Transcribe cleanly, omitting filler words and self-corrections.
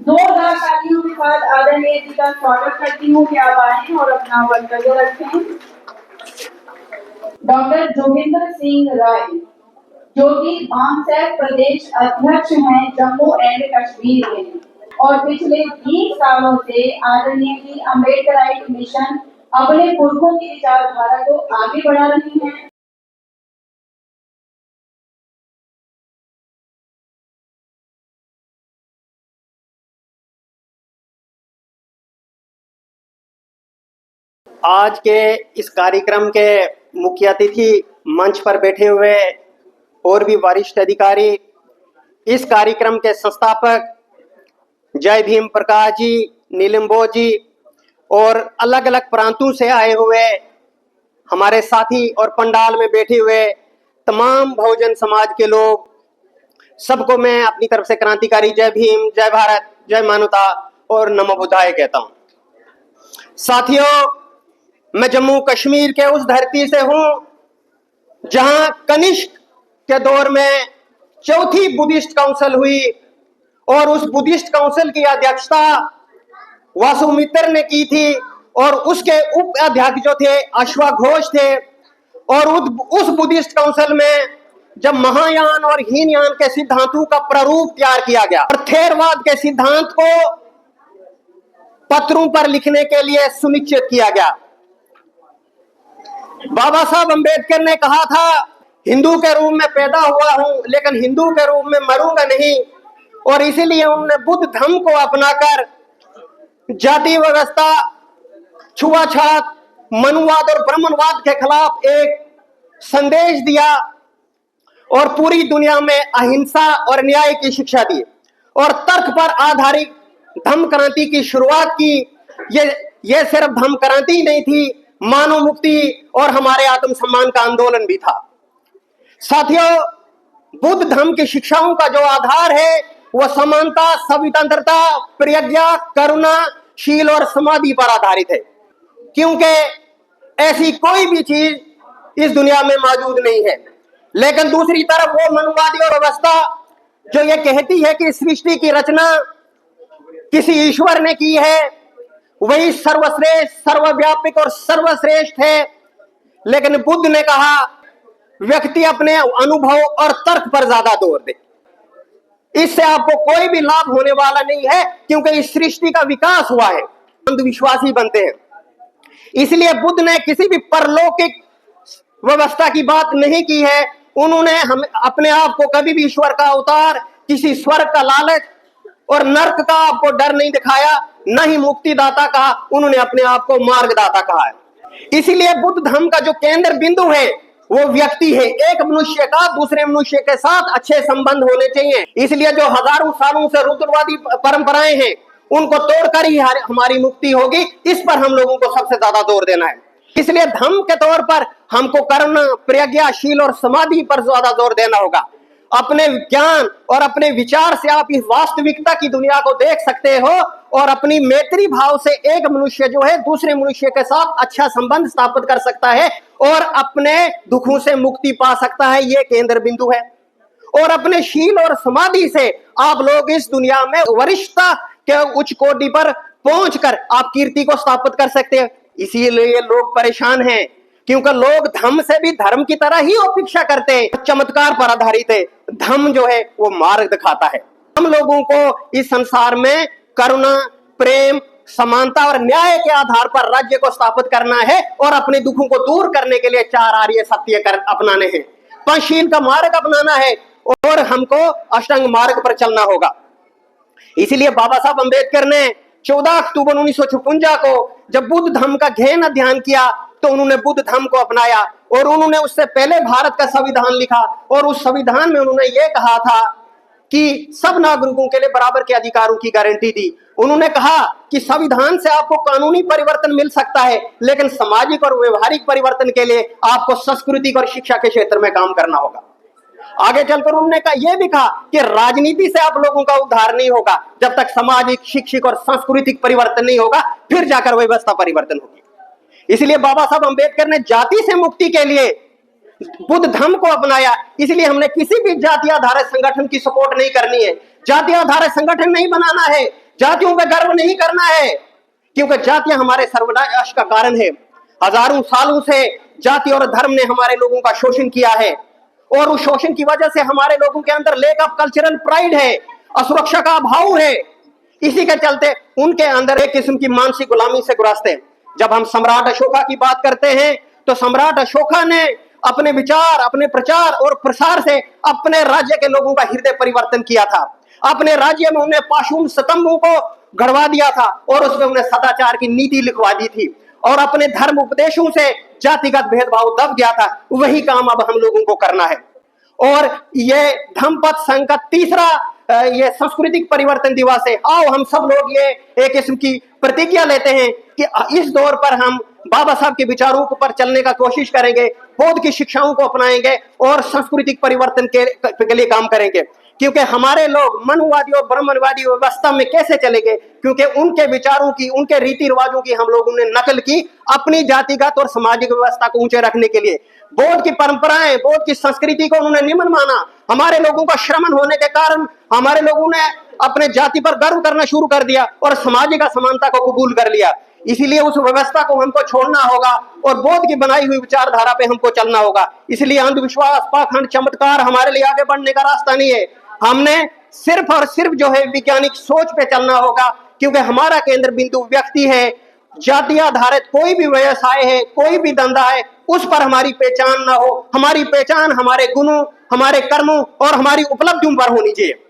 जोरदार तालियों के साथ आदरणीय जी का स्वागत करती हूँ कि आप आए और अपना वक्तव्य रखें। डॉक्टर जोगिंदर सिंह राय जो कि भामसैट प्रदेश अध्यक्ष हैं जम्मू एंड कश्मीर के और पिछले 20 सालों से आदरणीय जी अम्बेडकराइट मिशन अपने पुरखों की विचारधारा को आगे बढ़ा रही हैं। आज के इस कार्यक्रम के मुख्य अतिथि मंच पर बैठे हुए और भी वरिष्ठ अधिकारी, इस कार्यक्रम के संस्थापक जय भीम प्रकाश जी, नीलम बोस जी और अलग अलग प्रांतों से आए हुए हमारे साथी और पंडाल में बैठे हुए तमाम बहुजन समाज के लोग, सबको मैं अपनी तरफ से क्रांतिकारी जय भीम, जय भारत, जय मानवता और नमो बुद्धाय कहता हूं। साथियों, मैं जम्मू कश्मीर के उस धरती से हूं जहां कनिष्क के दौर में चौथी बुद्धिस्ट काउंसिल हुई और उस बुद्धिस्ट काउंसिल की अध्यक्षता वासुमित्र ने की थी और उसके उप अध्यक्ष जो थे अश्वघोष घोष थे। और उस बुद्धिस्ट काउंसिल में जब महायान और हीनयान के सिद्धांतों का प्रारूप तैयार किया गया और थेरवाद के सिद्धांत को पत्रों पर लिखने के लिए सुनिश्चित किया गया। बाबा साहब अंबेडकर ने कहा था, हिंदू के रूप में पैदा हुआ हूं लेकिन हिंदू के रूप में मरूंगा नहीं, और इसीलिए उन्होंने बुद्ध धर्म को अपनाकर जाति व्यवस्था, छुआछूत, मनुवाद और ब्राह्मणवाद के खिलाफ एक संदेश दिया और पूरी दुनिया में अहिंसा और न्याय की शिक्षा दी और तर्क पर आधारित धम्म क्रांति की शुरुआत की। ये सिर्फ धम्म क्रांति नहीं थी, मानव मुक्ति और हमारे आत्मसम्मान का आंदोलन भी था। साथियों, बुद्ध धर्म की शिक्षाओं का जो आधार है वह समानता, स्वतंत्रता, प्रज्ञा, करुणा, शील और समाधि पर आधारित है, क्योंकि ऐसी कोई भी चीज इस दुनिया में मौजूद नहीं है। लेकिन दूसरी तरफ वो मनुवादी और व्यवस्था जो ये कहती है कि सृष्टि की रचना किसी ईश्वर ने की है, वही सर्वश्रेष्ठ, सर्वव्यापक और सर्वश्रेष्ठ है। लेकिन बुद्ध ने कहा व्यक्ति अपने अनुभव और तर्क पर ज्यादा जोर दे, इससे आपको कोई भी लाभ होने वाला नहीं है, क्योंकि इस सृष्टि का विकास हुआ है, अंधविश्वासी बनते हैं। इसलिए बुद्ध ने किसी भी परलौकिक व्यवस्था की बात नहीं की है। उन्होंने हम अपने आप को कभी भी ईश्वर का अवतार, किसी स्वर्ग का लालच और नर्क का आपको डर नहीं दिखाया, न ही मुक्तिदाता कहा, उन्होंने अपने आप को मार्गदाता कहा है। इसीलिए बुद्ध धर्म का जो केंद्र बिंदु है वो व्यक्ति है। एक मनुष्य का दूसरे मनुष्य के साथ अच्छे संबंध होने चाहिए। इसलिए जो हजारों सालों से रुद्रवादी परंपराएं हैं उनको तोड़कर ही हमारी मुक्ति होगी, इस पर हम लोगों को सबसे ज्यादा जोर देना है। इसलिए धर्म के तौर पर हमको करुणा, प्रज्ञा, शील और समाधि पर ज्यादा जोर देना होगा। अपने ज्ञान और अपने विचार से आप इस वास्तविकता की दुनिया को देख सकते हो और अपनी मैत्री भाव से एक मनुष्य जो है दूसरे मनुष्य के साथ अच्छा संबंध स्थापित कर सकता है और अपने दुखों से मुक्ति पा सकता है। यह केंद्र बिंदु है। और अपने शील और समाधि से आप लोग इस दुनिया में वरिष्ठता के उच्च कोटि पर पहुंचकर आप कीर्ति को स्थापित कर सकते हैं। इसीलिए लोग परेशान हैं, क्योंकि लोग धर्म से भी धर्म की तरह ही अपेक्षा करते हैं, चमत्कार पर आधारित है। धर्म जो है वो मार्ग दिखाता है। हम लोगों को इस संसार में करुणा, प्रेम, समानता और न्याय के आधार पर राज्य को स्थापित करना है और अपने दुखों को दूर करने के लिए 4 आर्य सत्य अपनाने हैं, पंचशील का मार्ग अपनाना है और हमको अष्टांग मार्ग पर चलना होगा। इसीलिए बाबा साहब अंबेडकर ने 14 अक्टूबर 1956 को जब बुद्ध धर्म का गहन अध्ययन किया तो उन्होंने बुद्ध धर्म को अपनाया और उन्होंने उससे पहले भारत का संविधान लिखा और उस संविधान में उन्होंने ये कहा था कि सब नागरिकों के लिए बराबर के अधिकारों की गारंटी दी। उन्होंने कहा कि संविधान से आपको कानूनी परिवर्तन मिल सकता है, लेकिन सामाजिक और व्यवहारिक परिवर्तन के लिए आपको सांस्कृतिक और शिक्षा के क्षेत्र में काम करना होगा। आगे चलकर उन्होंने कहा यह भी कहा कि राजनीति से आप लोगों का उद्धार नहीं होगा जब तक सामाजिक, शिक्षिक और सांस्कृतिक परिवर्तन नहीं होगा, फिर जाकर व्यवस्था परिवर्तन होगी। इसलिए बाबा साहब अंबेडकर ने जाति से मुक्ति के लिए बुद्ध धर्म को अपनाया। इसलिए हमने किसी भी जाति आधारित संगठन की सपोर्ट नहीं करनी है, जाति आधारित संगठन नहीं बनाना है। जातियों पे गर्व नहीं करना है, क्योंकि जातियां हमारे सर्वनाश का कारण है। हजारों सालों से जाति और धर्म ने हमारे लोगों का शोषण किया है, और उस शोषण की वजह से हमारे लोगों के अंदर लैक ऑफ कल्चरल प्राइड है, असुरक्षा का अभाव है। इसी के चलते उनके अंदर एक किस्म की मानसिक गुलामी से ग्रस्त है। जब हम सम्राट अशोका की बात करते हैं तो सम्राट अशोका ने अपने विचार, अपने प्रचार और प्रसार से अपने राज्य के लोगों का हृदय परिवर्तन किया था। अपने राज्य में उन्हें पाषाण स्तंभों को गढ़वा दिया था और उसमें उन्हें सदाचार की नीति लिखवा दी थी, और अपने धर्म उपदेशों से जातिगत भेदभाव दब गया था। वही काम अब हम लोगों को करना है। और ये धम्मपद संघ का तीसरा ये सांस्कृतिक परिवर्तन दिवस है। आओ हम सब लोग ये एक किस्म की प्रतिज्ञा लेते हैं कि इस दौर पर हम बाबा साहब के विचारों पर चलने का कोशिश करेंगे, बौद्ध की शिक्षाओं को अपनाएंगे और सांस्कृतिक परिवर्तन के लिए काम करेंगे। क्योंकि हमारे लोग मनुवादी और ब्राह्मणवादी व्यवस्था में कैसे चलेंगे? क्योंकि उनके विचारों की, उनके रीति रिवाजों की हम लोगों ने नकल की अपनी जातिगत और सामाजिक व्यवस्था को ऊंचे रखने के लिए। बौद्ध की परंपराएं, बौद्ध की संस्कृति को उन्होंने निमन माना। हमारे लोगों का श्रमण होने के कारण हमारे लोगों ने अपने जाति पर गर्व करना शुरू कर दिया और सामाजिक असमानता को कबूल कर लिया। इसीलिए उस व्यवस्था को हमको छोड़ना होगा और बौद्ध की बनाई हुई विचारधारा पे हमको चलना होगा। इसलिए अंधविश्वास, पाखंड, चमत्कार हमारे लिए आगे बढ़ने का रास्ता नहीं है। हमने सिर्फ और सिर्फ जो है वैज्ञानिक सोच पे चलना होगा, क्योंकि हमारा केंद्र बिंदु व्यक्ति है। जाति आधारित कोई भी व्यवसाय है, कोई भी धंधा है, उस पर हमारी पहचान ना हो। हमारी पहचान हमारे गुणों, हमारे कर्मों और हमारी उपलब्धियों पर होनी चाहिए।